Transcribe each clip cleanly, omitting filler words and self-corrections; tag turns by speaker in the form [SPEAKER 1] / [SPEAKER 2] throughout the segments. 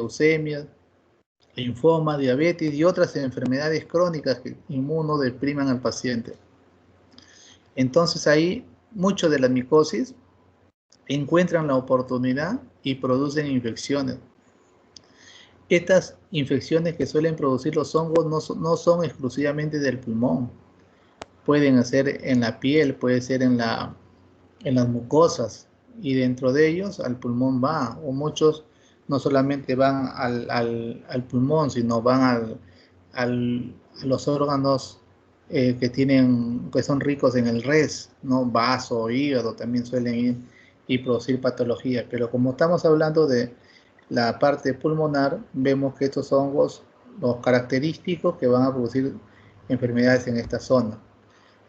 [SPEAKER 1] leucemia, linfoma, diabetes y otras enfermedades crónicas que inmunodepriman al paciente. Entonces ahí mucho de la micosis encuentran la oportunidad y producen infecciones. Estas infecciones que suelen producir los hongos no son exclusivamente del pulmón. Pueden ser en la piel, puede ser en las mucosas, y dentro de ellos al pulmón va, o muchos no solamente van al pulmón, sino van a los órganos que son ricos en el res, ¿no? Vaso, hígado, también suelen ir y producir patologías. Pero como estamos hablando de la parte pulmonar, vemos que estos hongos, los característicos que van a producir enfermedades en esta zona,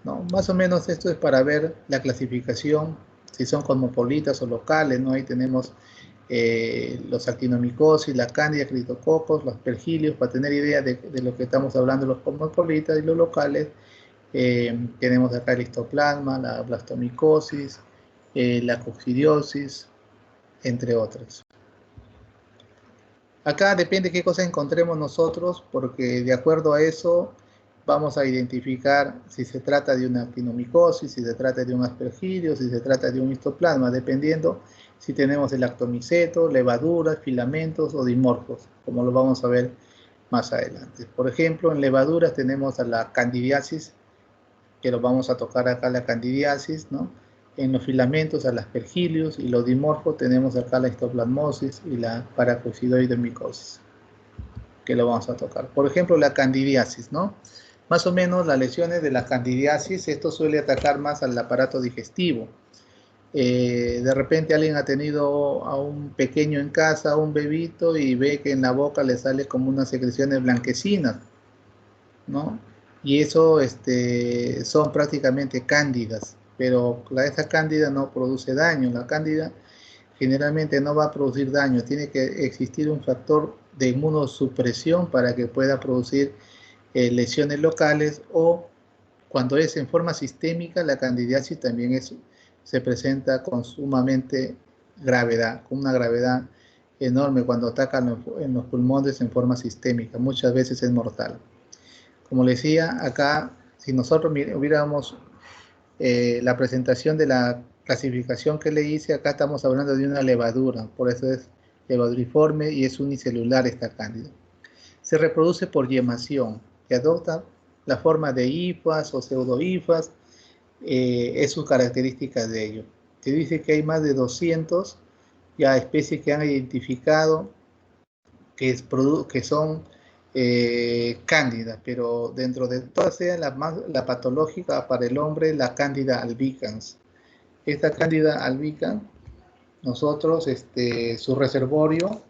[SPEAKER 1] ¿no? Más o menos esto es para ver la clasificación, si son cosmopolitas o locales, ¿no? Ahí tenemos los actinomicosis, la cándida, criptococos, los aspergillos, para tener idea de lo que estamos hablando, los cosmopolitas y los locales. Tenemos acá el histoplasma, la blastomicosis, la coccidiosis, entre otras. Acá depende qué cosa encontremos nosotros, porque de acuerdo a eso vamos a identificar si se trata de una actinomicosis, si se trata de un aspergilio, si se trata de un histoplasma, dependiendo si tenemos el actomiceto, levaduras, filamentos o dimorfos, como lo vamos a ver más adelante. Por ejemplo, en levaduras tenemos a la candidiasis, que lo vamos a tocar acá, la candidiasis, ¿no? En los filamentos, a las aspergilios, y los dimorfos tenemos acá la histoplasmosis y la paracoccidoidemicosis, que lo vamos a tocar. Por ejemplo, la candidiasis, ¿no? Más o menos las lesiones de la candidiasis, esto suele atacar más al aparato digestivo. De repente alguien ha tenido a un pequeño en casa, un bebito, y ve que en la boca le sale como unas secreciones blanquecinas, ¿no? Y eso son prácticamente cándidas, pero esta cándida no produce daño. La cándida generalmente no va a producir daño, tiene que existir un factor de inmunosupresión para que pueda producir lesiones locales, o cuando es en forma sistémica, la candidiasis también se presenta con sumamente gravedad, con una gravedad enorme cuando ataca en los pulmones en forma sistémica, muchas veces es mortal. Como les decía, acá, si nosotros hubiéramos la presentación de la clasificación que le hice, acá estamos hablando de una levadura, por eso es levaduriforme y es unicelular esta cándida. Se reproduce por yemación, que adopta la forma de hifas o pseudohifas, es su característica de ello. Se dice que hay más de 200 ya especies que han identificado que son cándidas, pero dentro de todas ellas la patológica para el hombre, la cándida albicans. Esta cándida albicans, nosotros, su reservorio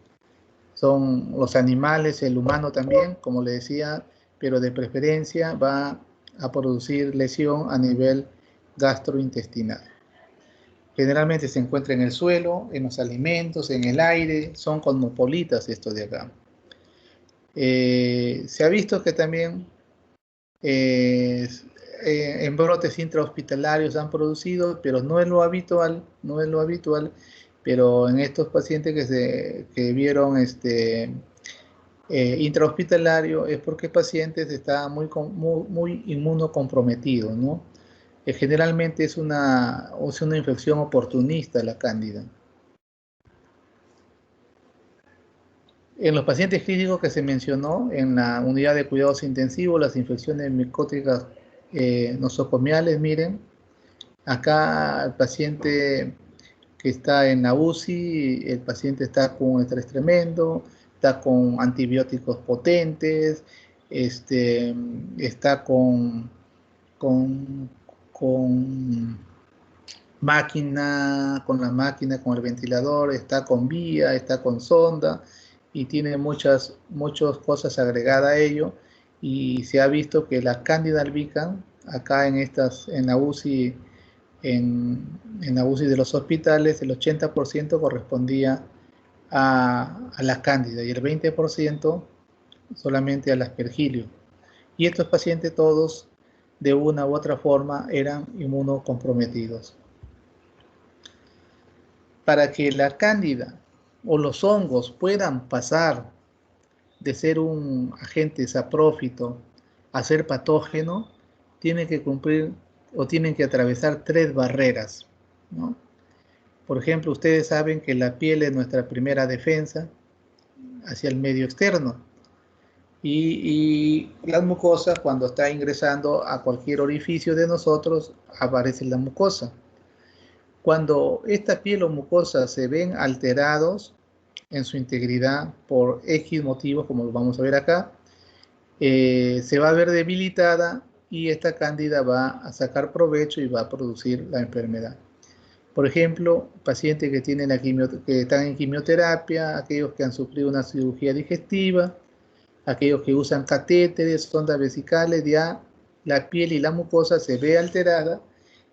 [SPEAKER 1] son los animales, el humano también, como le decía, pero de preferencia va a producir lesión a nivel gastrointestinal. Generalmente se encuentra en el suelo, en los alimentos, en el aire, son cosmopolitas estos de acá. Se ha visto que también en brotes intrahospitalarios han producido, pero no es lo habitual, pero en estos pacientes que vieron intrahospitalario es porque el paciente está muy inmunocomprometido, ¿no? Generalmente es una infección oportunista la cándida. En los pacientes críticos que se mencionó en la unidad de cuidados intensivos, las infecciones micóticas nosocomiales, miren, acá el paciente que está en la UCI, el paciente está con estrés tremendo, está con antibióticos potentes, está con la máquina, con el ventilador, está con vía, está con sonda, y tiene muchas cosas agregadas a ello, y se ha visto que la cándida albicans, acá en la UCI, en la UCI de los hospitales, el 80% correspondía a la cándida y el 20% solamente al aspergilio. Y estos pacientes todos, de una u otra forma, eran inmunocomprometidos. Para que la cándida o los hongos puedan pasar de ser un agente saprófito a ser patógeno, tienen que cumplir o tienen que atravesar 3 barreras, ¿no? Por ejemplo, ustedes saben que la piel es nuestra primera defensa hacia el medio externo. Y las mucosas, cuando está ingresando a cualquier orificio de nosotros, aparece la mucosa. Cuando esta piel o mucosa se ven alterados en su integridad por X motivos, como lo vamos a ver acá, se va a ver debilitada y esta cándida va a sacar provecho y va a producir la enfermedad. Por ejemplo, pacientes que que están en quimioterapia, aquellos que han sufrido una cirugía digestiva, aquellos que usan catéteres, sondas vesicales, ya la piel y la mucosa se ve alterada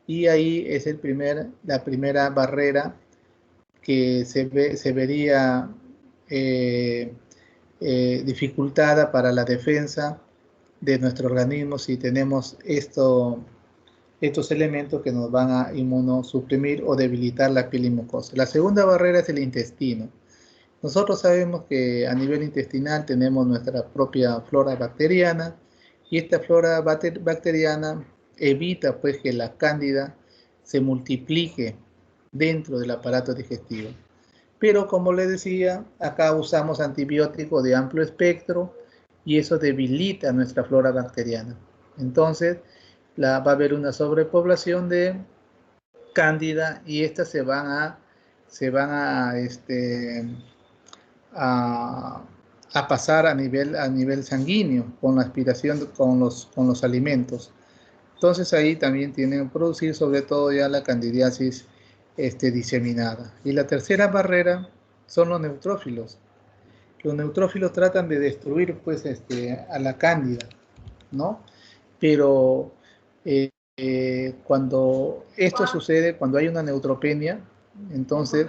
[SPEAKER 1] y ahí es la primera barrera que se vería dificultada para la defensa de nuestro organismo si tenemos estos elementos que nos van a inmunosuprimir o debilitar la piel y mucosa. La segunda barrera es el intestino. Nosotros sabemos que a nivel intestinal tenemos nuestra propia flora bacteriana y esta flora bacteriana evita pues que la cándida se multiplique dentro del aparato digestivo. Pero como les decía, acá usamos antibióticos de amplio espectro y eso debilita nuestra flora bacteriana. Entonces, va a haber una sobrepoblación de cándida y estas se van a pasar a nivel sanguíneo con la aspiración con los alimentos. Entonces ahí también tienen que producir sobre todo ya la candidiasis diseminada. Y la tercera barrera son los neutrófilos. Los neutrófilos tratan de destruir pues a la cándida, ¿no? Pero cuando esto sucede, cuando hay una neutropenia, entonces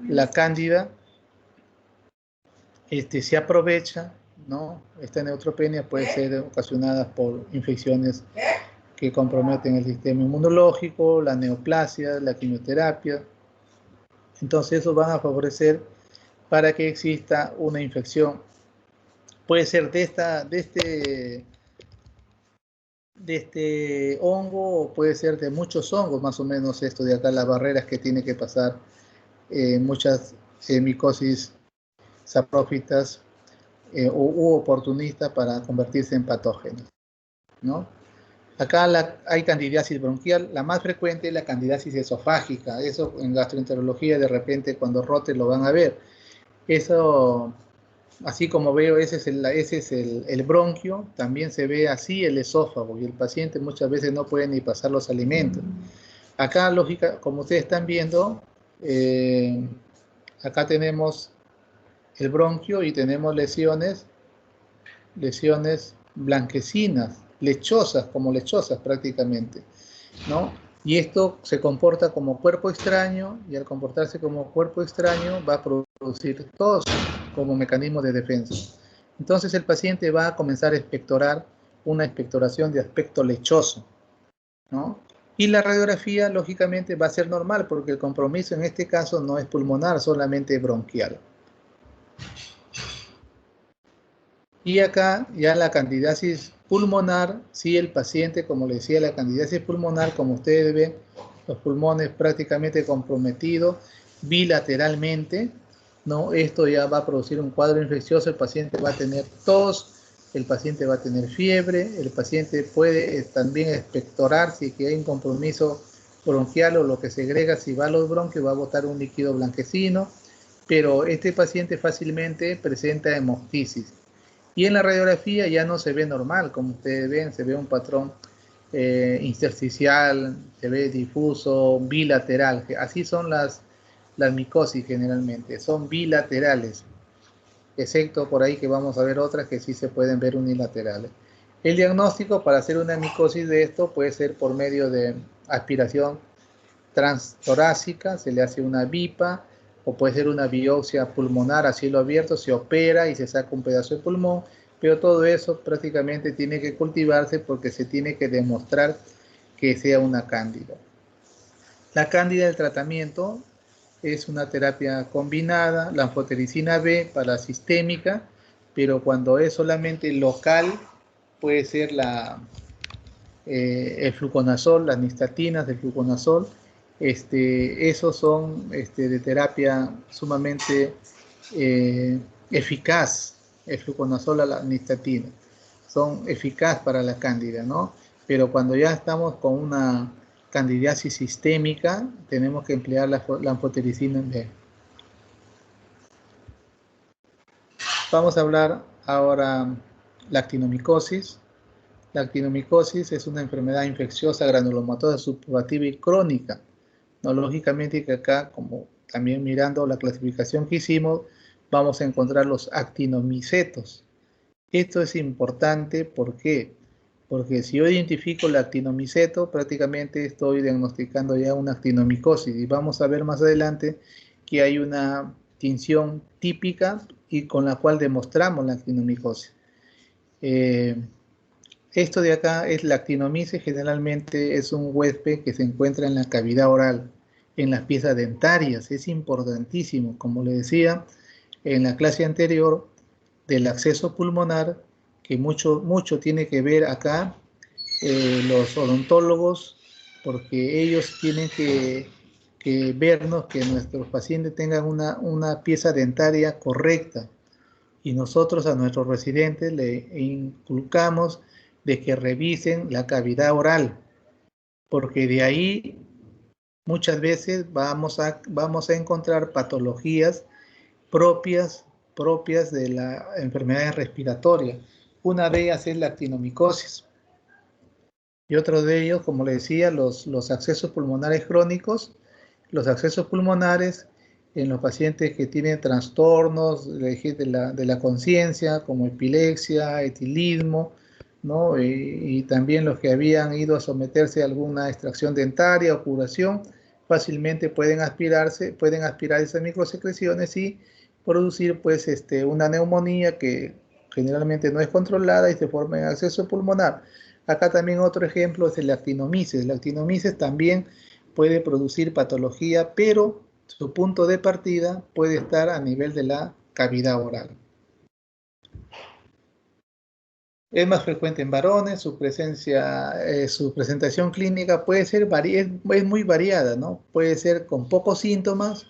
[SPEAKER 1] la cándida se aprovecha, ¿no? Esta neutropenia puede ser ocasionada por infecciones que comprometen el sistema inmunológico, la neoplasia, la quimioterapia. Entonces, eso van a favorecer para que exista una infección. Puede ser de este hongo o puede ser de muchos hongos, más o menos esto de acá, las barreras que tiene que pasar muchas micosis saprófitas u oportunistas para convertirse en patógenos, ¿no? Acá hay candidiasis bronquial, la más frecuente es la candidiasis esofágica, eso en gastroenterología de repente cuando rote lo van a ver. Eso, así como veo, ese es el bronquio, también se ve así el esófago y el paciente muchas veces no puede ni pasar los alimentos. Acá, lógica, como ustedes están viendo, acá tenemos el bronquio y tenemos lesiones blanquecinas, como lechosas prácticamente, ¿no? Y esto se comporta como cuerpo extraño y al comportarse como cuerpo extraño va a producir tos como mecanismo de defensa. Entonces el paciente va a comenzar a expectorar una expectoración de aspecto lechoso, ¿no? Y la radiografía lógicamente va a ser normal porque el compromiso en este caso no es pulmonar, solamente bronquial. Y acá ya la candidiasis pulmonar, si el paciente, como le decía, la candidiasis pulmonar, como ustedes ven, los pulmones prácticamente comprometidos bilateralmente, ¿no? Esto ya va a producir un cuadro infeccioso, el paciente va a tener tos, el paciente va a tener fiebre, el paciente puede también expectorar si hay un compromiso bronquial o lo que segrega, si va a los bronquios va a botar un líquido blanquecino, pero este paciente fácilmente presenta hemoptisis. Y en la radiografía ya no se ve normal, como ustedes ven, se ve un patrón intersticial, se ve difuso, bilateral. Así son las micosis generalmente, son bilaterales, excepto por ahí que vamos a ver otras que sí se pueden ver unilaterales. El diagnóstico para hacer una micosis de esto puede ser por medio de aspiración transtorácica, se le hace una bipa, o puede ser una biopsia pulmonar a cielo abierto, se opera y se saca un pedazo de pulmón, pero todo eso prácticamente tiene que cultivarse porque se tiene que demostrar que sea una cándida. La cándida del tratamiento es una terapia combinada, la anfotericina B para sistémica, pero cuando es solamente local, puede ser el fluconazol, las nistatinas del fluconazol. Esos son de terapia sumamente eficaz, el fluconazol a la nistatina. Son eficaz para la cándida, ¿no? Pero cuando ya estamos con una candidiasis sistémica, tenemos que emplear la anfotericina B. Vamos a hablar ahora la actinomicosis. La actinomicosis es una enfermedad infecciosa granulomatosa subpurativa y crónica. No, lógicamente que acá, como también mirando la clasificación que hicimos, vamos a encontrar los actinomicetos. Esto es importante, ¿por qué? Porque si yo identifico el actinomiceto, prácticamente estoy diagnosticando ya una actinomicosis. Y vamos a ver más adelante que hay una tinción típica y con la cual demostramos la actinomicosis. Esto de acá es la actinomice, generalmente es un huésped que se encuentra en la cavidad oral, en las piezas dentarias. Es importantísimo, como le decía en la clase anterior, del acceso pulmonar, que mucho tiene que ver acá los odontólogos, porque ellos tienen que vernos que nuestros pacientes tengan una pieza dentaria correcta, y nosotros a nuestros residentes le inculcamos de que revisen la cavidad oral, porque de ahí muchas veces vamos a encontrar patologías propias de las enfermedades respiratorias. Una de ellas es la actinomicosis. Y otro de ellos, como le decía, los accesos pulmonares crónicos. Los accesos pulmonares en los pacientes que tienen trastornos de la conciencia, como epilepsia, etilismo, ¿no? Y también los que habían ido a someterse a alguna extracción dentaria o curación, fácilmente pueden aspirar esas microsecreciones y producir pues, una neumonía que generalmente no es controlada y se forma en acceso pulmonar. Acá también otro ejemplo es el actinomices. El actinomices también puede producir patología, pero su punto de partida puede estar a nivel de la cavidad oral. Es más frecuente en varones, su presentación clínica puede ser es muy variada, ¿no? Puede ser con pocos síntomas,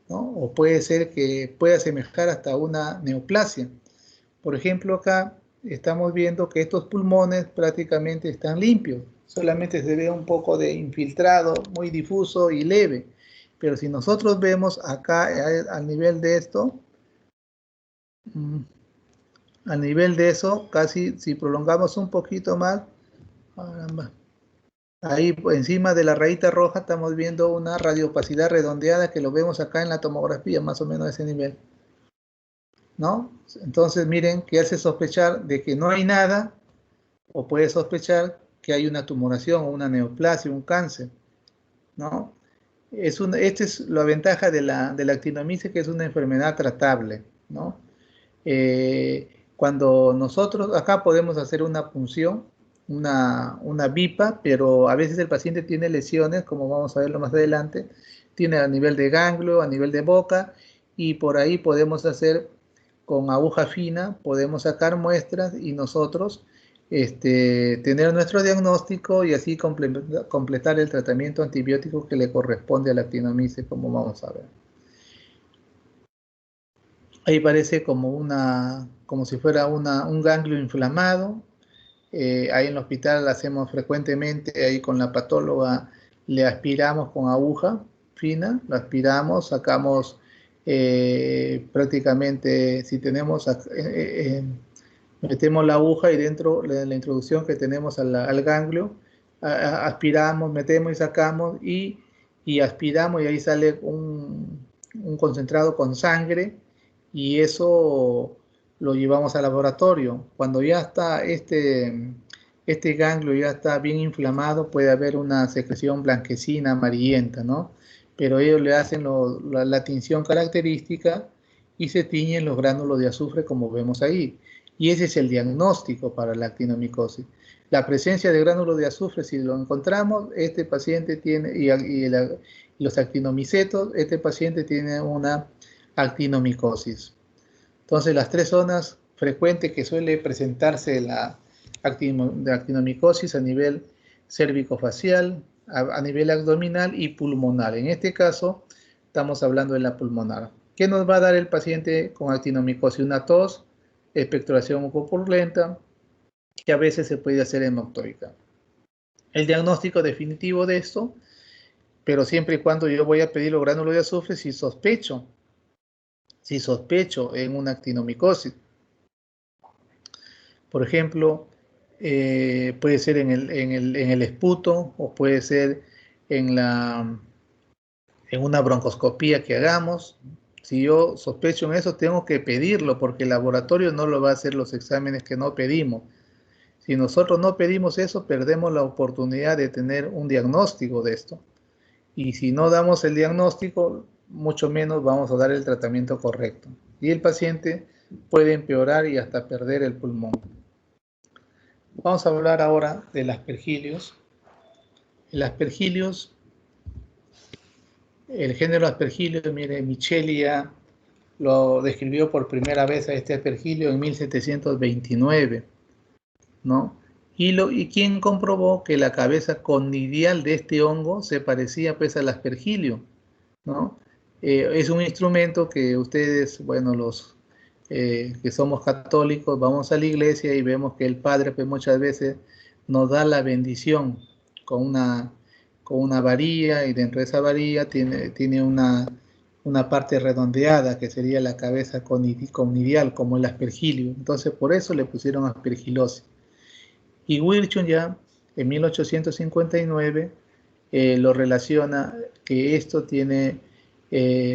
[SPEAKER 1] ¿no? O puede ser que pueda asemejar hasta una neoplasia. Por ejemplo, acá estamos viendo que estos pulmones prácticamente están limpios, solamente se ve un poco de infiltrado muy difuso y leve, pero si nosotros vemos acá al nivel de esto, al nivel de eso, casi si prolongamos un poquito más, ahí encima de la rayita roja estamos viendo una radiopacidad redondeada que lo vemos acá en la tomografía, más o menos a ese nivel, ¿no? Entonces miren que hace sospechar de que no hay nada, o puede sospechar que hay una tumoración o una neoplasia, un cáncer, ¿no? Esta es la ventaja de la actinomice, que es una enfermedad tratable, ¿no? Cuando nosotros acá podemos hacer una punción, una BIPA, pero a veces el paciente tiene lesiones, como vamos a verlo más adelante, tiene a nivel de ganglio, a nivel de boca, y por ahí podemos hacer con aguja fina, podemos sacar muestras y nosotros tener nuestro diagnóstico y así completar el tratamiento antibiótico que le corresponde a la actinomice, como vamos a ver. Ahí parece como si fuera un ganglio inflamado. Ahí en el hospital hacemos frecuentemente, ahí con la patóloga le aspiramos con aguja fina, lo aspiramos, sacamos prácticamente, si tenemos, metemos la aguja y dentro de la introducción que tenemos al ganglio, aspiramos, metemos y sacamos y aspiramos y ahí sale un concentrado con sangre y eso lo llevamos al laboratorio. Cuando ya está este ganglio ya está bien inflamado, puede haber una secreción blanquecina, amarillenta, ¿no? Pero ellos le hacen la tinción característica y se tiñen los gránulos de azufre como vemos ahí. Y ese es el diagnóstico para la actinomicosis. la presencia de gránulos de azufre, si lo encontramos, este paciente tiene, y los actinomicetos, este paciente tiene una actinomicosis. Entonces, las tres zonas frecuentes que suele presentarse la actinomicosis a nivel cérvico-facial, a nivel abdominal y pulmonar. En este caso, estamos hablando de la pulmonar. ¿Qué nos va a dar el paciente con actinomicosis? Una tos, expectoración mucopurulenta, que a veces se puede hacer hemoctórica. El diagnóstico definitivo de esto, pero siempre y cuando yo voy a pedir los gránulos de azufre si sospecho en una actinomicosis. Por ejemplo, puede ser en el esputo o puede ser en una broncoscopía que hagamos. Si yo sospecho en eso, tengo que pedirlo porque el laboratorio no lo va a hacer los exámenes que no pedimos. Si nosotros no pedimos eso, perdemos la oportunidad de tener un diagnóstico de esto. Y si no damos el diagnóstico, mucho menos vamos a dar el tratamiento correcto. Y el paciente puede empeorar y hasta perder el pulmón. Vamos a hablar ahora del aspergillus. El aspergillus, el género aspergillus, mire, Michelia lo describió por primera vez a este aspergillus en 1729, ¿no? Y quien comprobó que la cabeza conidial de este hongo se parecía pues al aspergillus, ¿no? Es un instrumento que ustedes, bueno, los que somos católicos, vamos a la iglesia y vemos que el Padre pues muchas veces nos da la bendición con una varilla, y dentro de esa varilla tiene una parte redondeada que sería la cabeza conidial, como el aspergillus. Entonces por eso le pusieron aspergilosis. Y Wilson ya en 1859 lo relaciona que esto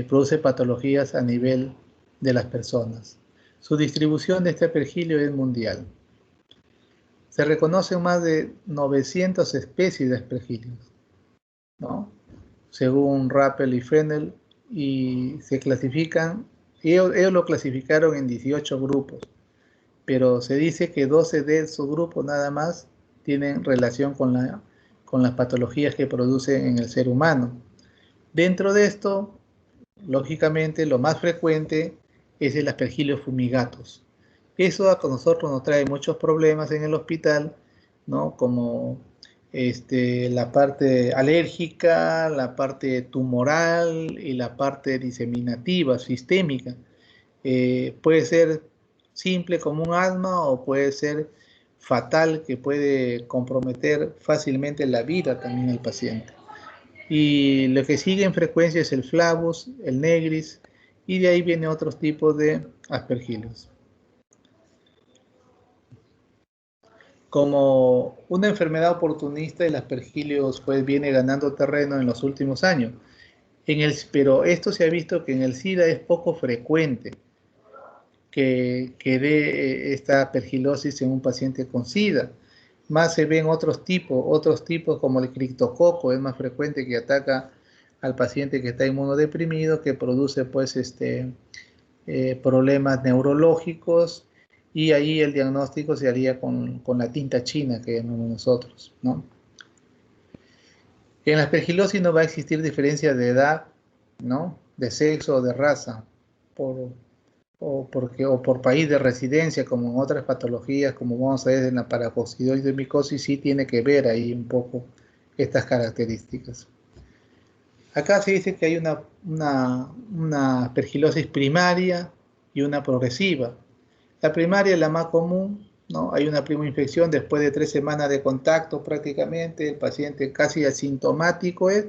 [SPEAKER 1] produce patologías a nivel de las personas. Su distribución de este aspergillus es mundial. Se reconocen más de 900 especies de aspergillus, ¿no? Según Rappel y Fennel, y se clasifican, ellos lo clasificaron en 18 grupos, pero se dice que 12 de esos grupos nada más tienen relación con las patologías que producen en el ser humano. Dentro de esto, lógicamente, lo más frecuente es el aspergillus fumigatus. Eso a nosotros nos trae muchos problemas en el hospital, ¿no? Como la parte alérgica, la parte tumoral y la parte diseminativa, sistémica. Puede ser simple como un asma o puede ser fatal, que puede comprometer fácilmente la vida también del paciente. Y lo que sigue en frecuencia es el flavus, el negris, y de ahí vienen otros tipos de aspergillus. Como una enfermedad oportunista, el aspergillus pues viene ganando terreno en los últimos años. Pero esto se ha visto que en el SIDA es poco frecuente que dé esta aspergillosis en un paciente con SIDA. Más se ven otros tipos como el criptococo, es más frecuente, que ataca al paciente que está inmunodeprimido, que produce pues problemas neurológicos, y ahí el diagnóstico se haría con la tinta china que llamamos nosotros, ¿no? En la aspergillosis no va a existir diferencia de edad, ¿no? De sexo o de raza, o por país de residencia, como en otras patologías, como vamos a ver en la paracoccidosis micosis, sí tiene que ver ahí un poco estas características. Acá se dice que hay una aspergillosis primaria y una progresiva. La primaria es la más común, ¿no? Hay una primoinfección después de 3 semanas de contacto prácticamente, el paciente casi asintomático es,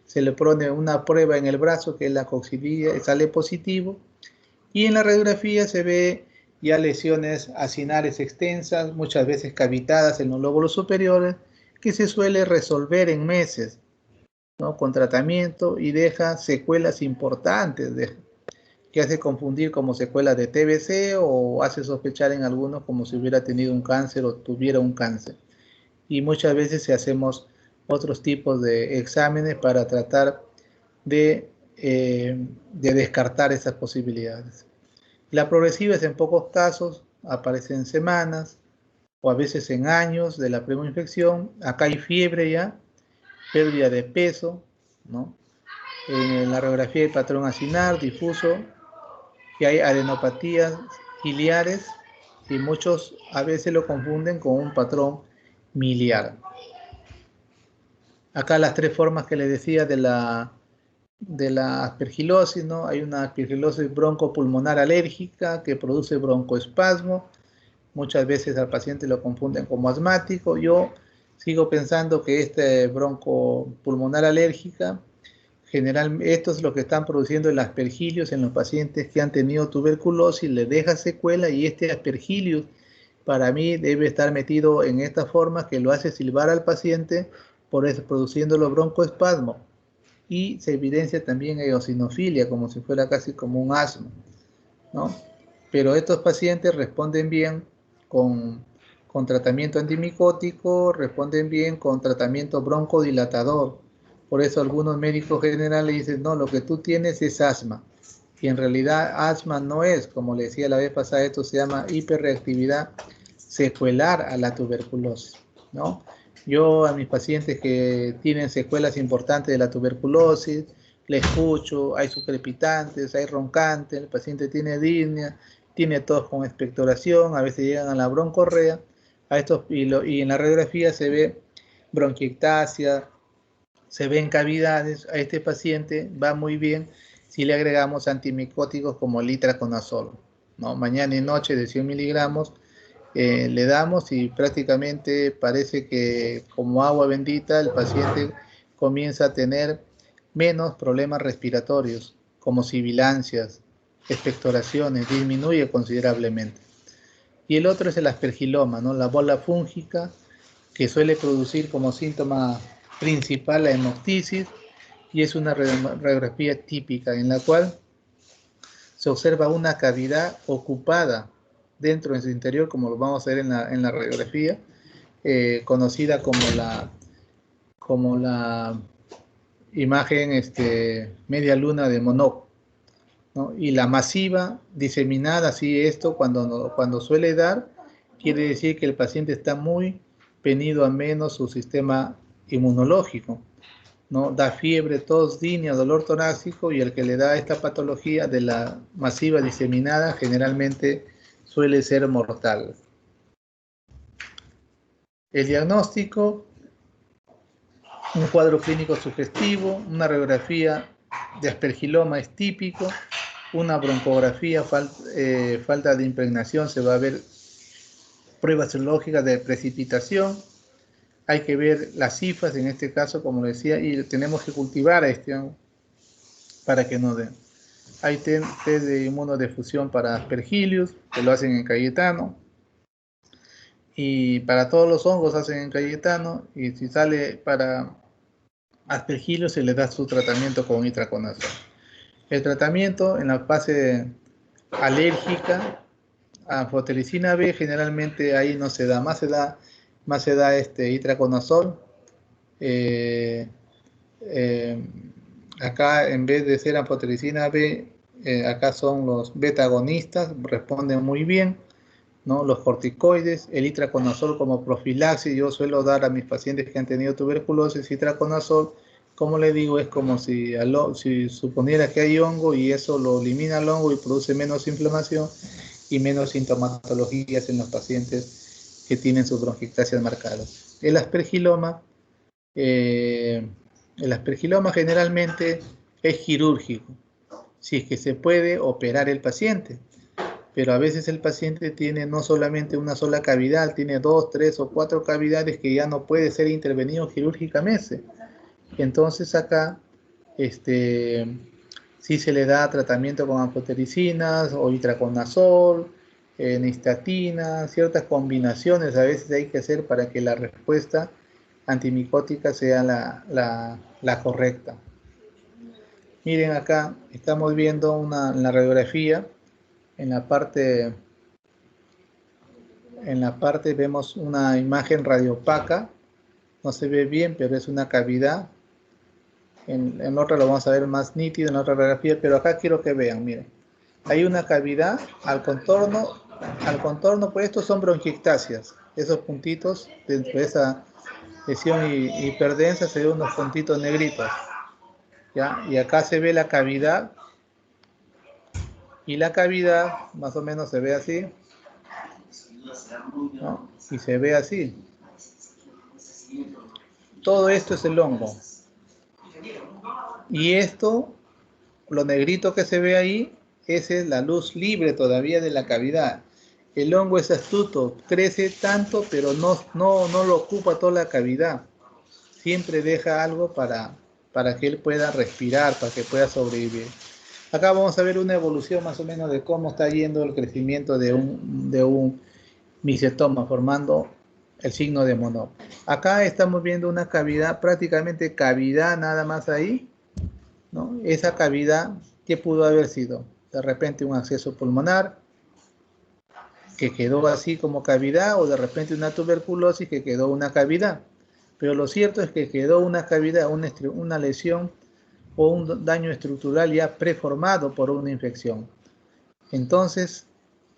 [SPEAKER 1] se le pone una prueba en el brazo que es la coccidia, sale positivo, y en la radiografía se ve ya lesiones acinares extensas, muchas veces cavitadas en los lóbulos superiores, que se suele resolver en meses, ¿no? Con tratamiento, y deja secuelas importantes, que hace confundir como secuelas de TBC o hace sospechar en algunos como si hubiera tenido un cáncer o tuviera un cáncer. Y muchas veces hacemos otros tipos de exámenes para tratar de descartar esas posibilidades. La progresiva es en pocos casos, aparece en semanas, o a veces en años de la infección. Acá hay fiebre ya, pérdida de peso, ¿no? En la radiografía hay patrón acinar, difuso, y hay adenopatías ciliares, y muchos a veces lo confunden con un patrón miliar. Acá las tres formas que les decía de la aspergilosis, ¿no? Hay una aspergilosis broncopulmonar alérgica que produce broncoespasmo. Muchas veces al paciente lo confunden como asmático. Yo sigo pensando que este broncopulmonar alérgica, generalmente, esto es lo que están produciendo el aspergillus en los pacientes que han tenido tuberculosis, le deja secuela, y este aspergillus para mí debe estar metido en esta forma que lo hace silbar al paciente, por eso produciendo los broncoespasmos. Y se evidencia también eosinofilia, como si fuera casi como un asma, ¿no? Pero estos pacientes responden bien con tratamiento antimicótico, responden bien con tratamiento broncodilatador. Por eso algunos médicos generales dicen, no, lo que tú tienes es asma. Y en realidad asma no es, como le decía la vez pasada, esto se llama hiperreactividad secuelar a la tuberculosis, ¿no? Yo a mis pacientes que tienen secuelas importantes de la tuberculosis, le escucho, hay sucrepitantes, hay roncantes, el paciente tiene disnea, tiene tos con expectoración, a veces llegan a la broncorrea, y en la radiografía se ve bronquiectasia, se ven cavidades. A este paciente va muy bien si le agregamos antimicóticos como el itraconazol, ¿no? Mañana y noche de 100 miligramos le damos, y prácticamente parece que como agua bendita el paciente comienza a tener menos problemas respiratorios, como sibilancias, expectoraciones, disminuye considerablemente. Y el otro es el aspergiloma, ¿no? La bola fúngica, que suele producir como síntoma principal la hemoptisis, y es una radiografía típica en la cual se observa una cavidad ocupada dentro de su interior, como lo vamos a ver en la radiografía, conocida como la imagen media luna de Monod, ¿no? Y la masiva diseminada, así esto cuando suele dar, quiere decir que el paciente está muy venido a menos su sistema inmunológico, ¿no? Da fiebre, tos, disnea, dolor torácico, y el que le da esta patología de la masiva diseminada generalmente suele ser mortal. El diagnóstico: un cuadro clínico sugestivo, una radiografía de aspergiloma es típico, una broncografía, falta de impregnación, se va a ver pruebas serológicas de precipitación, hay que ver las cifras en este caso, como decía, y tenemos que cultivar a para que nos den. Hay test de inmunodefusión para aspergillus, que lo hacen en Cayetano, y para todos los hongos hacen en Cayetano, y si sale para aspergillus se le da su tratamiento con itraconazol. El tratamiento en la fase alérgica a fotelicina B generalmente ahí no se da, más se da itraconazol. Acá en vez de ser anfotericina B, acá son los beta agonistas, responden muy bien, ¿no? Los corticoides, el itraconazol como profilaxis. Yo suelo dar a mis pacientes que han tenido tuberculosis itraconazol. Como le digo, es como si suponiera que hay hongo, y eso lo elimina el hongo y produce menos inflamación y menos sintomatologías en los pacientes que tienen sus bronquiectasias marcadas. El aspergiloma generalmente es quirúrgico, si es que se puede operar el paciente, pero a veces el paciente tiene no solamente una sola cavidad, tiene 2, 3 o 4 cavidades que ya no puede ser intervenido quirúrgicamente. Entonces acá sí se le da tratamiento con anfotericinas o itraconazol, nistatina, ciertas combinaciones a veces hay que hacer para que la respuesta antimicótica sea la correcta. Miren acá, estamos viendo en la radiografía, en la parte vemos una imagen radiopaca, no se ve bien, pero es una cavidad. En otra lo vamos a ver más nítido, en otra radiografía, pero acá quiero que vean, miren. Hay una cavidad al contorno, pues estos son bronquiectasias. esos puntitos dentro de esa lesión hiperdensa se ven unos puntitos negritos, ¿ya? Y acá se ve la cavidad, y la cavidad más o menos se ve así, ¿no? Y se ve así. Todo esto es el hongo. Y esto, lo negrito que se ve ahí, esa es la luz libre todavía de la cavidad. El hongo es astuto, crece tanto, pero no lo ocupa toda la cavidad. Siempre deja algo para que él pueda respirar, para que pueda sobrevivir. Acá vamos a ver una evolución más o menos de cómo está yendo el crecimiento de un micetoma, formando el signo de Monod. Acá estamos viendo una cavidad, prácticamente cavidad nada más ahí, ¿no? Esa cavidad, ¿qué pudo haber sido? De repente un acceso pulmonar, que quedó así como cavidad, o de repente una tuberculosis que quedó una cavidad. Pero lo cierto es que quedó una cavidad, una lesión o un daño estructural ya preformado por una infección. Entonces,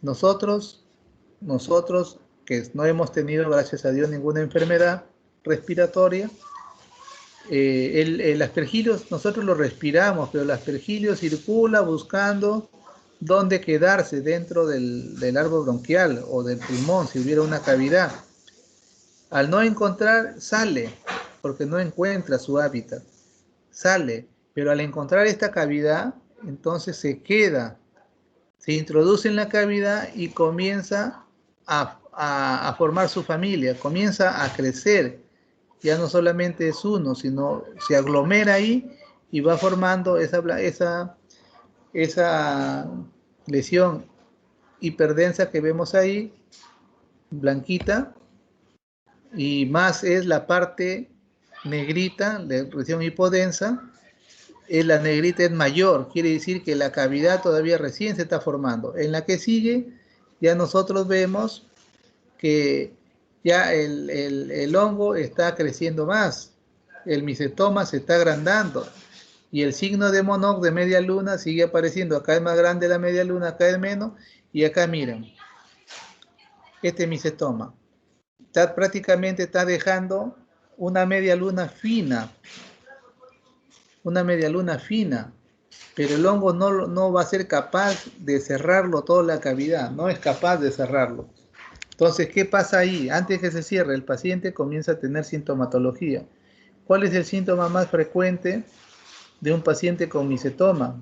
[SPEAKER 1] nosotros que no hemos tenido, gracias a Dios, ninguna enfermedad respiratoria, el aspergilio nosotros lo respiramos, pero el aspergilio circula buscando dónde quedarse dentro del árbol bronquial o del pulmón si hubiera una cavidad. Al no encontrar, sale, porque no encuentra su hábitat. Sale, pero al encontrar esta cavidad, entonces se queda, se introduce en la cavidad y comienza a formar su familia, comienza a crecer. Ya no solamente es uno, sino se aglomera ahí y va formando esa lesión hiperdensa que vemos ahí, blanquita, y más es la parte negrita, la lesión hipodensa, la negrita es mayor, quiere decir que la cavidad todavía recién se está formando. En la que sigue, ya nosotros vemos que ya el hongo está creciendo más, el micetoma se está agrandando, y el signo de Monod de media luna sigue apareciendo. Acá es más grande la media luna, acá es menos, y acá miren, este micetoma prácticamente está dejando una media luna fina, pero el hongo no va a ser capaz de cerrarlo toda la cavidad, no es capaz de cerrarlo. Entonces, ¿qué pasa ahí? Antes que se cierre, el paciente comienza a tener sintomatología. ¿Cuál es el síntoma más frecuente de un paciente con micetoma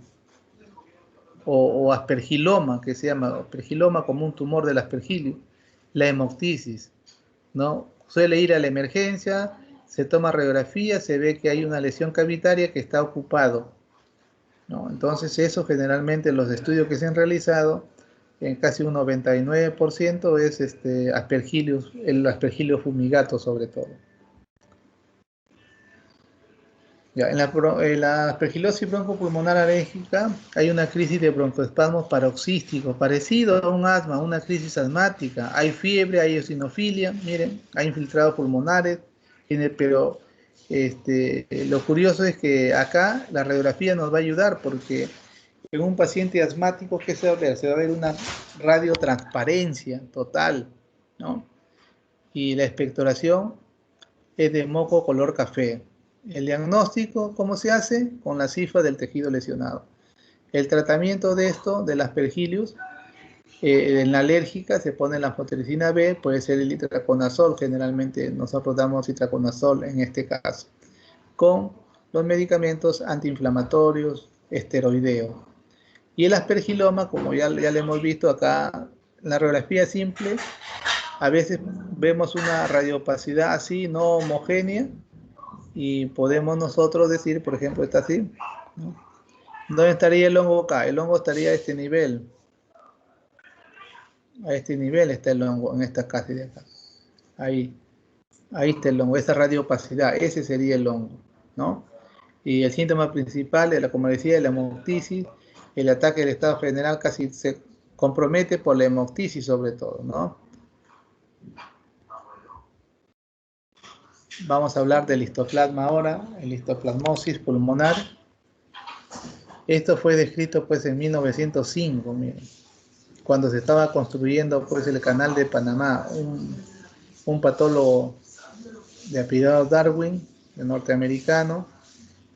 [SPEAKER 1] o aspergiloma, que se llama aspergiloma como un tumor del aspergilio? La hemoptisis, ¿no? Suele ir a la emergencia, se toma radiografía, se ve que hay una lesión cavitaria que está ocupado, ¿no? Entonces eso generalmente los estudios que se han realizado, en casi un 99% es aspergillus, el aspergillus fumigato sobre todo. Ya, en la aspergilosis broncopulmonar alérgica hay una crisis de broncoespasmos paroxísticos, parecido a un asma, una crisis asmática. Hay fiebre, hay eosinofilia, miren, hay infiltrados pulmonares, pero lo curioso es que acá la radiografía nos va a ayudar porque en un paciente asmático, ¿qué se va a ver? Se va a ver una radiotransparencia total, ¿no? Y la expectoración es de moco color café. El diagnóstico, ¿cómo se hace? Con la cifra del tejido lesionado. El tratamiento de esto, del aspergillus, en la alérgica se pone la anfotericina B, puede ser el itraconazol, generalmente nosotros damos itraconazol en este caso, con los medicamentos antiinflamatorios, esteroideos. Y el aspergiloma, como ya lo hemos visto acá, en la radiografía simple, a veces vemos una radiopacidad así, no homogénea, y podemos nosotros decir, por ejemplo, está así, ¿no? ¿Dónde estaría el hongo acá? El hongo estaría a este nivel. A este nivel está el hongo, en esta casi de acá. Ahí está el hongo, esa radiopacidad, ese sería el hongo, ¿no? Y el síntoma principal, como decía, la hemoptisis, el ataque del estado general casi se compromete por la hemoptisis sobre todo, ¿no? Vamos a hablar del histoplasma ahora, el histoplasmosis pulmonar. Esto fue descrito pues en 1905, miren, cuando se estaba construyendo pues el canal de Panamá, un patólogo de apellido Darwin, de norteamericano.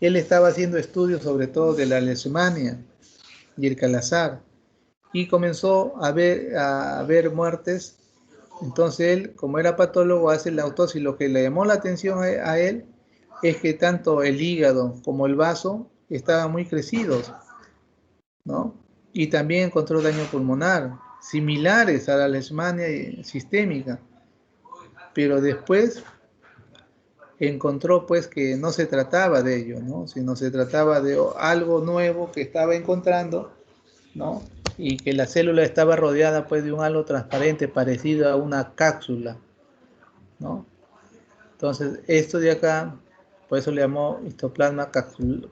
[SPEAKER 1] Él estaba haciendo estudios sobre todo de la leishmania y el calazar, y comenzó a ver muertes. Entonces él, como era patólogo, hace la autopsia, y lo que le llamó la atención a él es que tanto el hígado como el vaso estaban muy crecidos, ¿no? Y también encontró daño pulmonar, similares a la leishmania sistémica, pero después encontró pues que no se trataba de ello, ¿no? Sino se trataba de algo nuevo que estaba encontrando, ¿no? Y que la célula estaba rodeada pues de un halo transparente parecido a una cápsula, ¿no? Entonces esto de acá, por eso le llamó histoplasma capsular.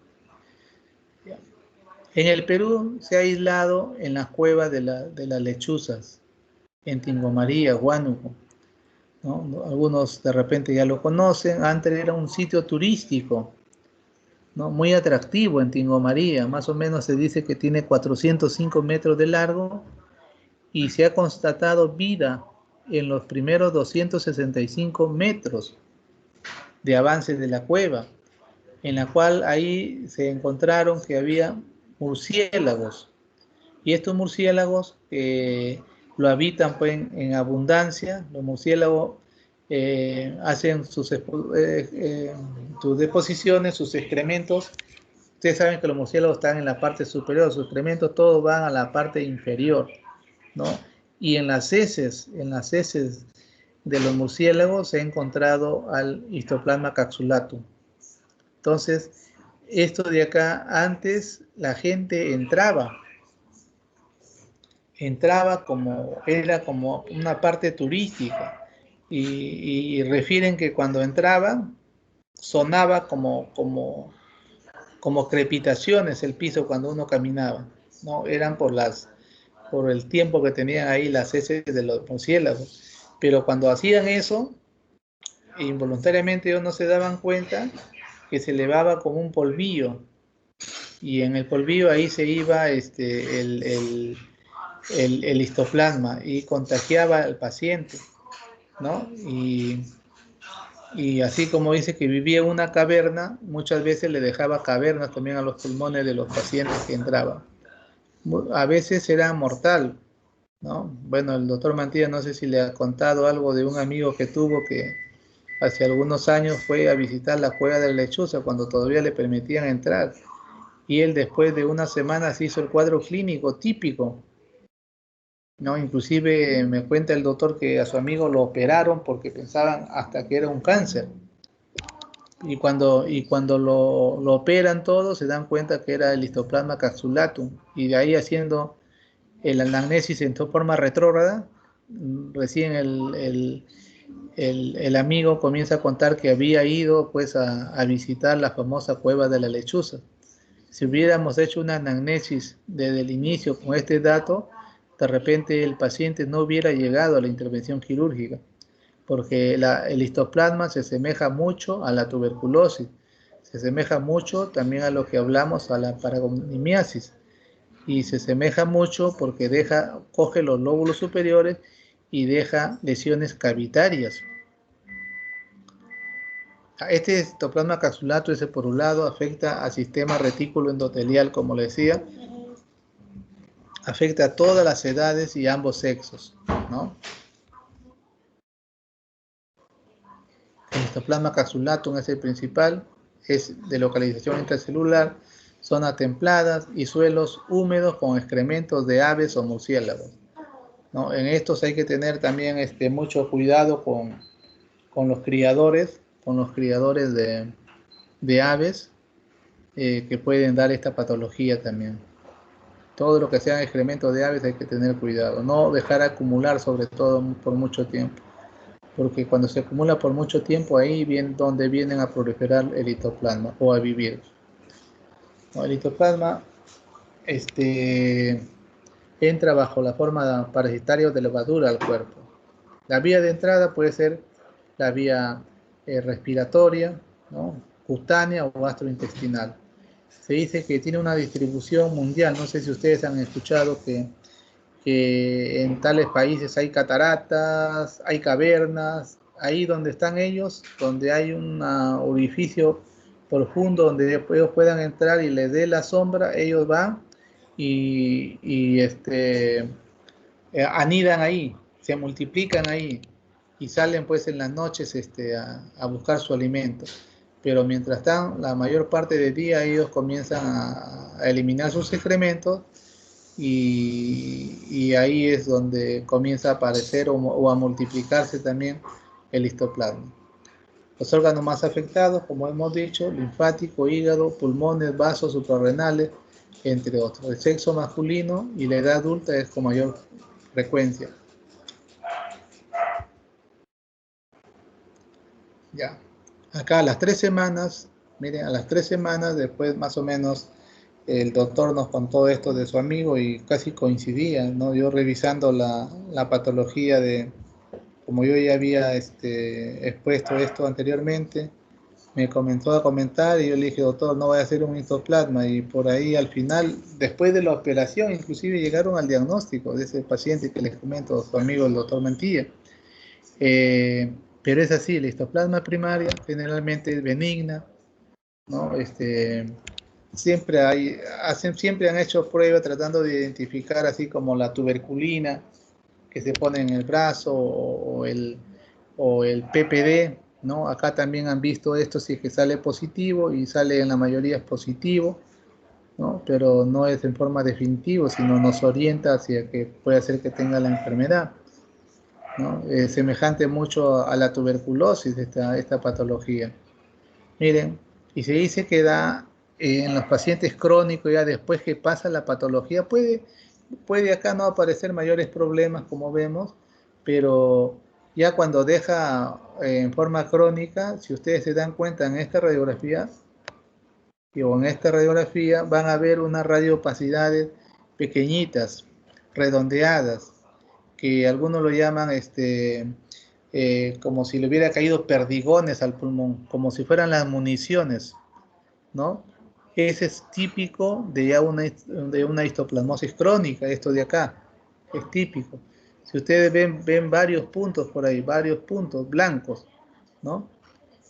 [SPEAKER 1] En el Perú se ha aislado en las cuevas de las lechuzas, en Tingomaría, Huánuco, ¿no? Algunos de repente ya lo conocen. Antes era un sitio turístico, ¿no? Muy atractivo en Tingomaría. Más o menos se dice que tiene 405 metros de largo, y se ha constatado vida en los primeros 265 metros de avance de la cueva, en la cual ahí se encontraron que había murciélagos, y estos murciélagos lo habitan pues en abundancia. Los murciélagos hacen sus deposiciones, sus excrementos. Ustedes saben que los murciélagos están en la parte superior, sus excrementos todos van a la parte inferior, ¿no? Y en las heces de los murciélagos se ha encontrado al histoplasma capsulatum. Entonces, esto de acá, antes la gente entraba como, era como una parte turística, y refieren que cuando entraban sonaba como crepitaciones el piso cuando uno caminaba, ¿no? Eran por el tiempo que tenían ahí las heces de los murciélagos. Pero cuando hacían eso, involuntariamente ellos no se daban cuenta que se elevaba como un polvillo, y en el polvillo ahí se iba el histoplasma y contagiaba al paciente, ¿no? Y así como dice que vivía en una caverna, muchas veces le dejaba cavernas también a los pulmones de los pacientes que entraban. A veces era mortal, ¿no? Bueno, el doctor Mantilla, no sé si le ha contado algo de un amigo que tuvo, que hace algunos años fue a visitar la cueva de la lechuza cuando todavía le permitían entrar, y él después de unas semanas hizo el cuadro clínico típico, ¿no? Inclusive me cuenta el doctor que a su amigo lo operaron porque pensaban hasta que era un cáncer, y cuando lo operan todos se dan cuenta que era el histoplasma capsulatum, y de ahí haciendo el anamnesis en forma retrógrada, recién el amigo comienza a contar que había ido pues a visitar la famosa cueva de la lechuza. Si hubiéramos hecho una anamnesis desde el inicio con este dato, de repente el paciente no hubiera llegado a la intervención quirúrgica, porque el histoplasma se asemeja mucho a la tuberculosis, se asemeja mucho también a lo que hablamos, a la paragonimiasis, y se asemeja mucho porque coge los lóbulos superiores y deja lesiones cavitarias. Este histoplasma capsulatum, ese por un lado, afecta al sistema retículo endotelial, como le decía, afecta a todas las edades y ambos sexos, ¿no? El histoplasma capsulatum es el principal, es de localización intracelular, zonas templadas y suelos húmedos con excrementos de aves o murciélagos, ¿no? En estos hay que tener también mucho cuidado con los criadores, de aves, que pueden dar esta patología también. Todo lo que sean excrementos de aves hay que tener cuidado, no dejar acumular sobre todo por mucho tiempo, porque cuando se acumula por mucho tiempo, ahí viene donde vienen a proliferar el histoplasma o a vivir. ¿No? El histoplasma entra bajo la forma parasitaria de levadura al cuerpo. La vía de entrada puede ser la vía respiratoria, ¿no? Cutánea o gastrointestinal. Se dice que tiene una distribución mundial. No sé si ustedes han escuchado que en tales países hay cataratas, hay cavernas, ahí donde están ellos, donde hay un orificio profundo donde ellos puedan entrar y les dé la sombra, ellos van y anidan ahí, se multiplican ahí y salen pues en las noches a buscar su alimento. Pero mientras están, la mayor parte del día ellos comienzan a eliminar sus excrementos y ahí es donde comienza a aparecer o a multiplicarse también el histoplasma. Los órganos más afectados, como hemos dicho, linfático, hígado, pulmones, vasos suprarrenales, entre otros. El sexo masculino y la edad adulta es con mayor frecuencia. Ya. Acá a las 3 semanas, miren, a las 3 semanas, después más o menos, el doctor nos contó esto de su amigo y casi coincidía, ¿no? Yo revisando la patología como yo ya había expuesto esto anteriormente, me comenzó a comentar y yo le dije, doctor, no voy a hacer un histoplasma. Y por ahí al final, después de la operación, inclusive llegaron al diagnóstico de ese paciente que les comento, su amigo el doctor Mantilla. Pero es así, la histoplasma primaria generalmente es benigna, ¿no? Siempre han hecho pruebas tratando de identificar así como la tuberculina que se pone en el brazo o el PPD, ¿no? Acá también han visto esto si es que sale positivo y sale en la mayoría es positivo, ¿no? Pero no es en forma definitiva, sino nos orienta hacia que puede ser que tenga la enfermedad, ¿no? Semejante mucho a la tuberculosis, esta patología. Miren, y se dice que da en los pacientes crónicos, ya después que pasa la patología, puede acá no aparecer mayores problemas, como vemos, pero ya cuando deja en forma crónica, si ustedes se dan cuenta en esta radiografía, o en esta radiografía, van a ver unas radiopacidades pequeñitas, redondeadas, que algunos lo llaman como si le hubiera caído perdigones al pulmón, como si fueran las municiones, ¿no? Ese es típico de ya de una histoplasmosis crónica, esto de acá, es típico. Si ustedes ven varios puntos por ahí, varios puntos blancos, ¿no?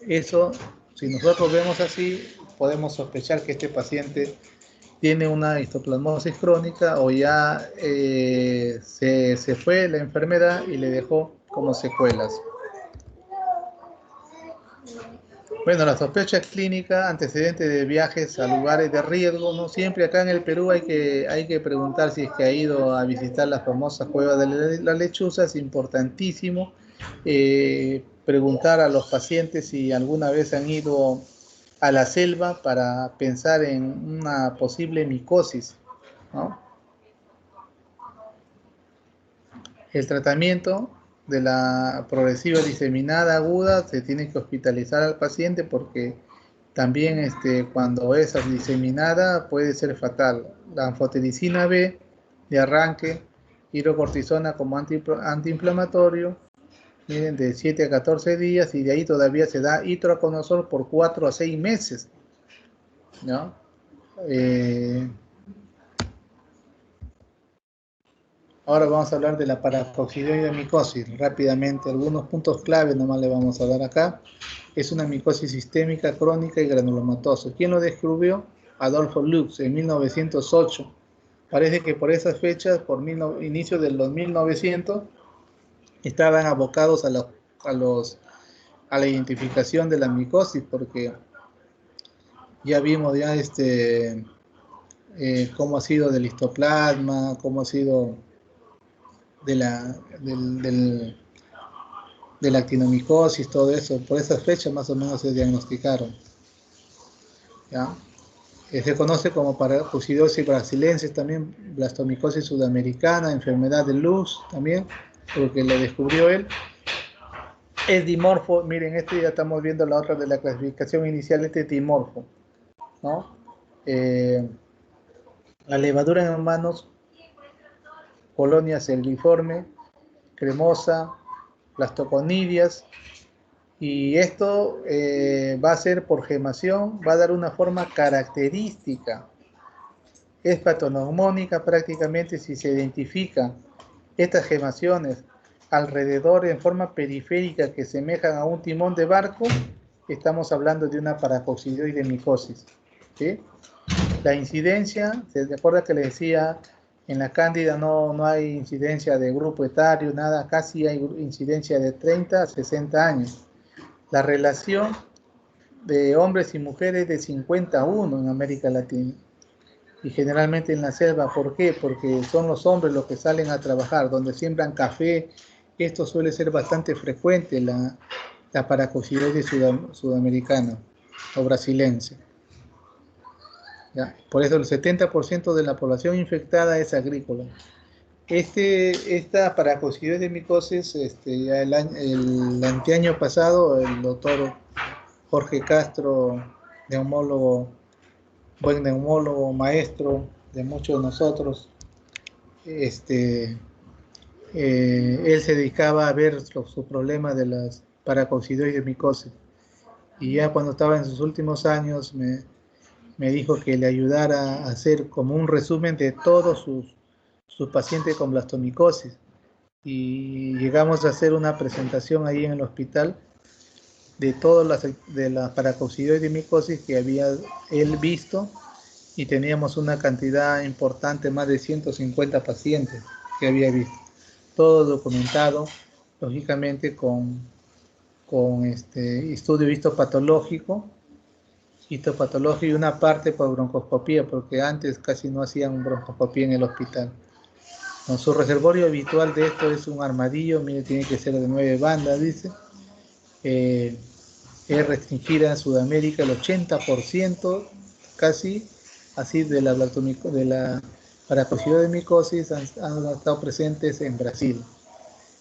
[SPEAKER 1] Eso, si nosotros vemos así, podemos sospechar que este paciente tiene una histoplasmosis crónica o ya se fue la enfermedad y le dejó como secuelas. Bueno, la sospecha clínica, antecedentes de viajes a lugares de riesgo, ¿no? Siempre acá en el Perú hay que preguntar si es que ha ido a visitar las famosas cuevas de la Lechuza, es importantísimo preguntar a los pacientes si alguna vez han ido a la selva para pensar en una posible micosis, ¿no? El tratamiento de la progresiva diseminada aguda se tiene que hospitalizar al paciente porque también cuando es diseminada puede ser fatal. La anfotericina B de arranque, hidrocortisona como antiinflamatorio, miren, de 7 a 14 días y de ahí todavía se da itraconazol por 4 a 6 meses, ¿no? Ahora vamos a hablar de la paracoccidoide micosis. Rápidamente, algunos puntos clave nomás le vamos a dar acá. Es una micosis sistémica, crónica y granulomatosa. ¿Quién lo descubrió? Adolfo Lux en 1908. Parece que por esas fechas, inicio de los 1900, estaban abocados a la identificación de la micosis, porque ya vimos ya cómo ha sido del histoplasma, cómo ha sido de la actinomicosis, todo eso. Por esas fechas más o menos se diagnosticaron, ¿ya? Se conoce como paracoccidosis brasilensis, también blastomicosis sudamericana, enfermedad de Lux también, porque lo descubrió él. Es dimorfo, miren, ya estamos viendo la otra de la clasificación inicial, es dimorfo, ¿no? La levadura en humanos, colonia selviforme, cremosa, blastoconidias, y esto va a ser por gemación, va a dar una forma característica. Es patognomónica prácticamente si se identifican estas gemaciones alrededor en forma periférica que semejan a un timón de barco, estamos hablando de una paracoccidioide micosis, ¿sí? La incidencia, ¿se acuerda que le decía? En la cándida no hay incidencia de grupo etario, nada, casi hay incidencia de 30 a 60 años. La relación de hombres y mujeres de 50-1 en América Latina. Y generalmente en la selva, ¿por qué? Porque son los hombres los que salen a trabajar, donde siembran café. Esto suele ser bastante frecuente, la paracoccidioide sudamericana o brasilense. ¿Ya? Por eso el 70% de la población infectada es agrícola. Esta paracoccidioide micosis, ya el anteaño pasado, el doctor Jorge Castro, neumólogo, buen neumólogo, maestro de muchos de nosotros, él se dedicaba a ver su problema de las paracoccidioides micosis. Y ya cuando estaba en sus últimos años me dijo que le ayudara a hacer como un resumen de todos sus pacientes con blastomicosis. Y llegamos a hacer una presentación ahí en el hospital de todas las paracoccidioides micosis que había él visto, y teníamos una cantidad importante, más de 150 pacientes que había visto. Todo documentado, lógicamente con estudio histopatológico y una parte por broncoscopía, porque antes casi no hacían broncoscopía en el hospital. Con su reservorio habitual de esto es un armadillo, mire, tiene que ser de 9 bandas, dice. Es restringida en Sudamérica el 80%, casi, así de la paracoccidioide de micosis han estado presentes en Brasil.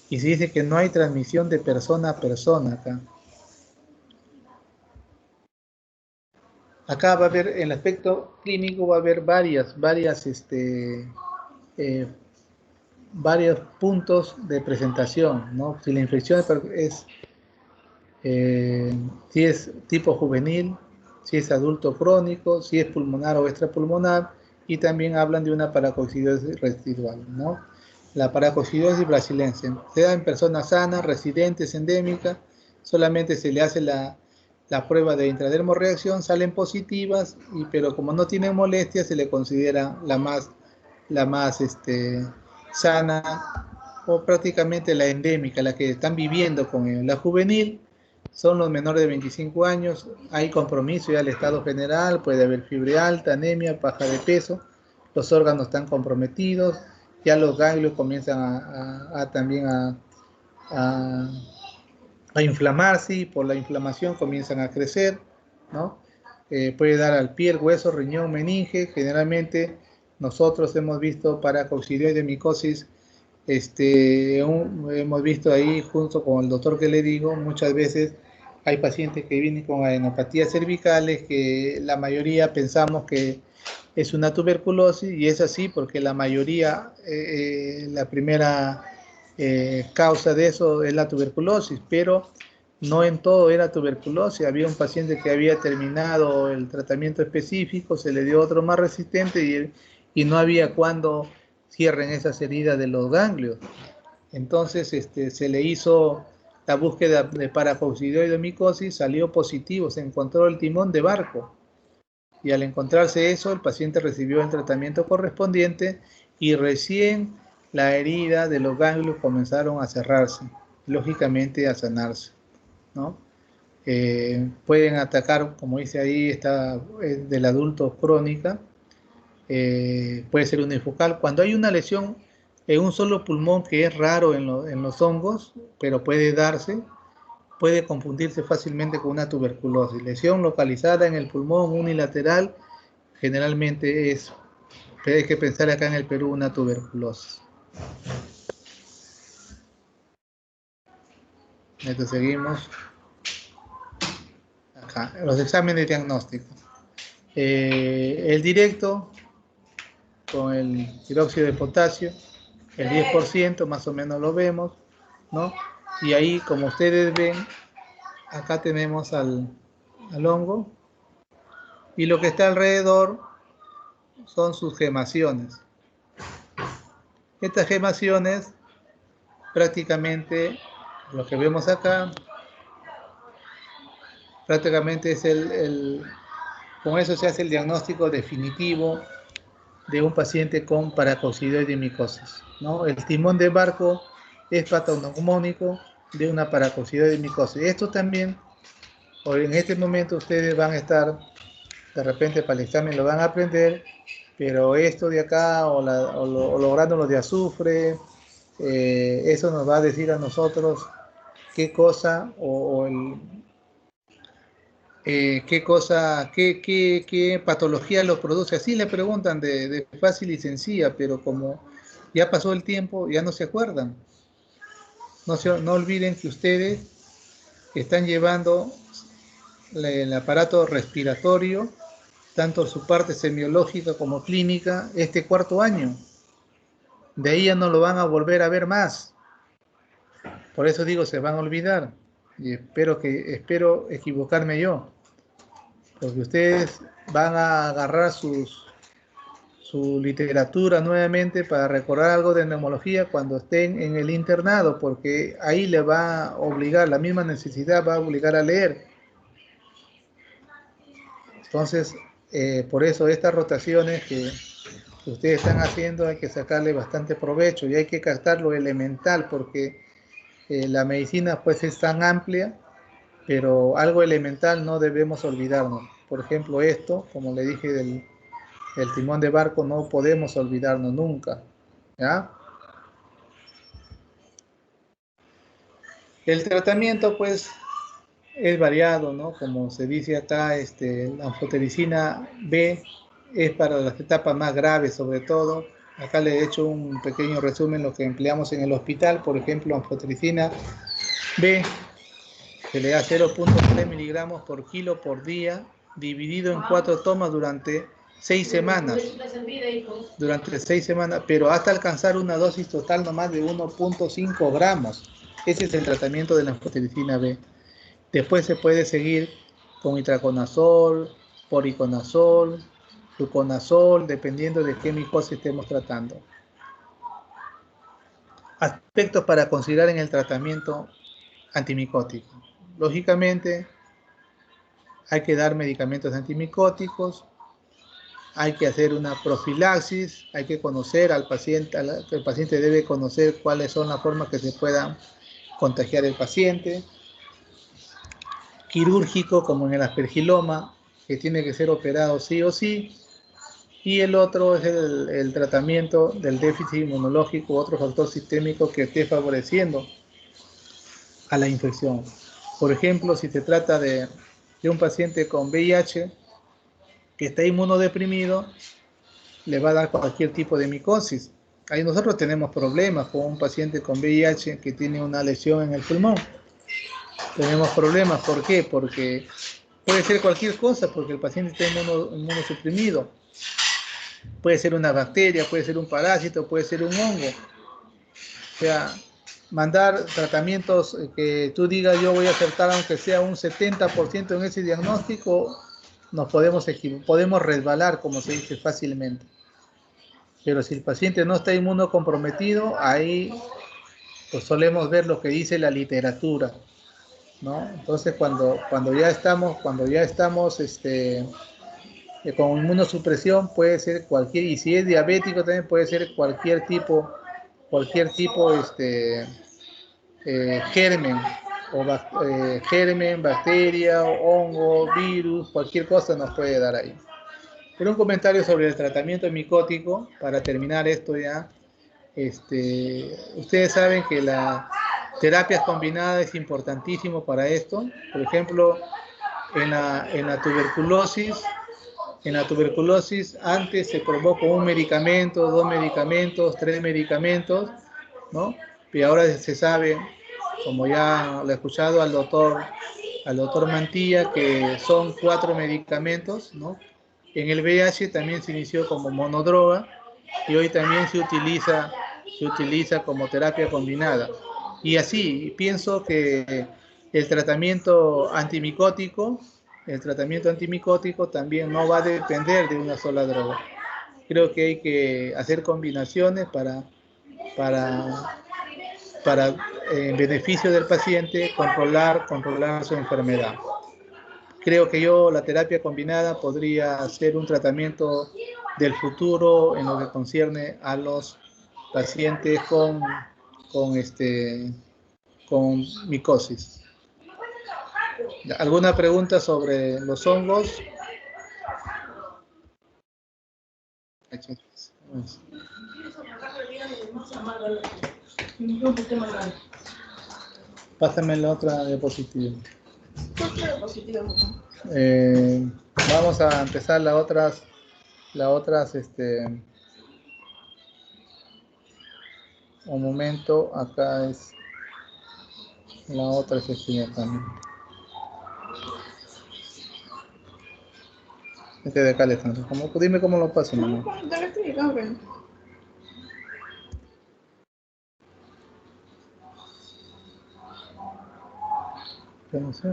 [SPEAKER 1] Y se dice que no hay transmisión de persona a persona acá. Acá va a haber, en el aspecto clínico, va a haber varios puntos de presentación, ¿no? Si la infección si es tipo juvenil, si es adulto crónico, si es pulmonar o extrapulmonar, y también hablan de una paracoccidiosis residual, ¿no? La paracoccidiosis brasilense se da en personas sanas, residentes, endémicas, solamente se le hace la prueba de intradermorreacción, salen positivas, pero como no tienen molestias, se le considera la más sana, o prácticamente la endémica, la que están viviendo con él. La juvenil son los menores de 25 años, hay compromiso ya al estado general, puede haber fiebre alta, anemia, baja de peso, los órganos están comprometidos, ya los ganglios comienzan también a inflamarse, y por la inflamación comienzan a crecer, ¿no? Puede dar al pie, el hueso, riñón, meninge. Generalmente nosotros hemos visto paracoccidioide micosis, hemos visto ahí junto con el doctor que le digo, muchas veces hay pacientes que vienen con adenopatías cervicales, que la mayoría pensamos que es una tuberculosis, y es así porque la mayoría, la primera causa de eso es la tuberculosis, pero no en todo era tuberculosis. Había un paciente que había terminado el tratamiento específico, se le dio otro más resistente, y no había cuando cierren esas heridas de los ganglios. Entonces se le hizo la búsqueda de paracoccidioide micosis, salió positivo, se encontró el timón de barco. Y al encontrarse eso, el paciente recibió el tratamiento correspondiente, y recién la herida de los ganglios comenzaron a cerrarse, lógicamente a sanarse, ¿no? Pueden atacar, como dice ahí, del adulto crónica, puede ser unifocal. Cuando hay una lesión en un solo pulmón, que es raro en los hongos, pero puede darse, puede confundirse fácilmente con una tuberculosis. Lesión localizada en el pulmón unilateral generalmente es, pero hay que pensar acá en el Perú, una tuberculosis. Entonces seguimos acá, los exámenes diagnósticos. El directo con el hidróxido de potasio, el 10% más o menos lo vemos, ¿no? Y ahí, como ustedes ven, acá tenemos al hongo, y lo que está alrededor son sus gemaciones. Estas gemaciones prácticamente lo que vemos acá, prácticamente es con eso se hace el diagnóstico definitivo de un paciente con paracoccidosis de micosis, ¿no? El timón de barco es patognomónico de una paracoccidosis de micosis. Esto también, en este momento ustedes van a estar, de repente para el examen lo van a aprender, pero esto de acá, o los gránulos de azufre, eso nos va a decir a nosotros qué cosa, qué patología lo produce. Así le preguntan de fácil y sencilla, pero como ya pasó el tiempo, ya no se acuerdan. No olviden que ustedes están llevando el aparato respiratorio, tanto su parte semiológica como clínica, este cuarto año. De ahí ya no lo van a volver a ver más. Por eso digo, se van a olvidar. Y espero equivocarme yo. Porque ustedes van a agarrar su literatura nuevamente para recordar algo de neumología cuando estén en el internado, porque ahí le va a obligar, la misma necesidad va a obligar a leer. Entonces, por eso estas rotaciones que ustedes están haciendo hay que sacarle bastante provecho y hay que captar lo elemental, porque la medicina pues es tan amplia, pero algo elemental no debemos olvidarnos. Por ejemplo, esto, como le dije del timón de barco, no podemos olvidarnos nunca, ¿ya? El tratamiento, pues, es variado, ¿no? Como se dice acá, la anfotericina B es para las etapas más graves, sobre todo. Acá le he hecho un pequeño resumen de lo que empleamos en el hospital. Por ejemplo, anfotericina B se le da 0.3 miligramos por kilo por día, dividido en 4 tomas durante 6 semanas. Durante 6 semanas, pero hasta alcanzar una dosis total no más de 1.5 gramos. Ese es el tratamiento de la anfotericina B. Después se puede seguir con itraconazol, poriconazol, fluconazol, dependiendo de qué micosis estemos tratando. Aspectos para considerar en el tratamiento antimicótico. Lógicamente, hay que dar medicamentos antimicóticos, hay que hacer una profilaxis, hay que conocer al paciente, el paciente debe conocer cuáles son las formas que se puedan contagiar el paciente. Quirúrgico, como en el aspergiloma, que tiene que ser operado sí o sí. Y el otro es el tratamiento del déficit inmunológico, otro factor sistémico que esté favoreciendo a la infección. Por ejemplo, si se trata de un paciente con VIH que está inmunodeprimido, le va a dar cualquier tipo de micosis. Ahí nosotros tenemos problemas con un paciente con VIH que tiene una lesión en el pulmón. Tenemos problemas, ¿por qué? Porque puede ser cualquier cosa, porque el paciente está inmunosuprimido. Puede ser una bacteria, puede ser un parásito, puede ser un hongo. O sea, mandar tratamientos que tú digas yo voy a acertar aunque sea un 70% en ese diagnóstico, nos podemos resbalar, como se dice, fácilmente. Pero si el paciente no está inmunocomprometido, ahí pues solemos ver lo que dice la literatura, ¿no? Entonces cuando ya estamos con inmunosupresión puede ser cualquier, y si es diabético también puede ser cualquier tipo germen, germen, bacteria, hongo, virus, cualquier cosa nos puede dar ahí. Pero un comentario sobre el tratamiento micótico, para terminar esto ya. Ustedes saben que la terapia combinada es importantísimo para esto. Por ejemplo, en la tuberculosis antes se probó con un medicamento, 2 medicamentos, 3 medicamentos, ¿no? Y ahora se sabe, como ya lo he escuchado al doctor Mantilla, que son 4 medicamentos, ¿no? En el VIH también se inició como monodroga y hoy también se utiliza como terapia combinada. Y así, pienso que el tratamiento antimicótico también no va a depender de una sola droga. Creo que hay que hacer combinaciones para para, en beneficio del paciente, controlar su enfermedad. Creo que la terapia combinada podría ser un tratamiento del futuro en lo que concierne a los pacientes con micosis. ¿Alguna pregunta sobre los hongos? Pásame la otra diapositiva. Vamos a empezar las otras, un momento, acá es la otra sección también. Este de acá, Alejandro. Dime cómo lo paso, mamá. Que no sé.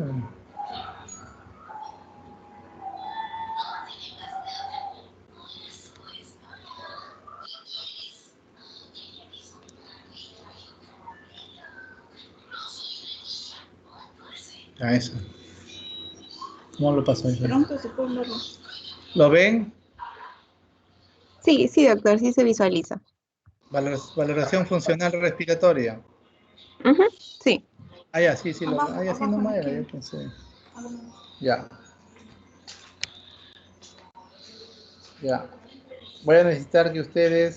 [SPEAKER 1] A eso. ¿Cómo lo paso ahí?
[SPEAKER 2] Pronto se puede verlo.
[SPEAKER 1] ¿Lo ven?
[SPEAKER 3] Sí, sí, doctor, sí se visualiza.
[SPEAKER 1] Valoración funcional respiratoria.
[SPEAKER 3] Sí.
[SPEAKER 1] Ah, ya, sí, así nomás era, yo pensé. Ya. Ya. Voy a necesitar que ustedes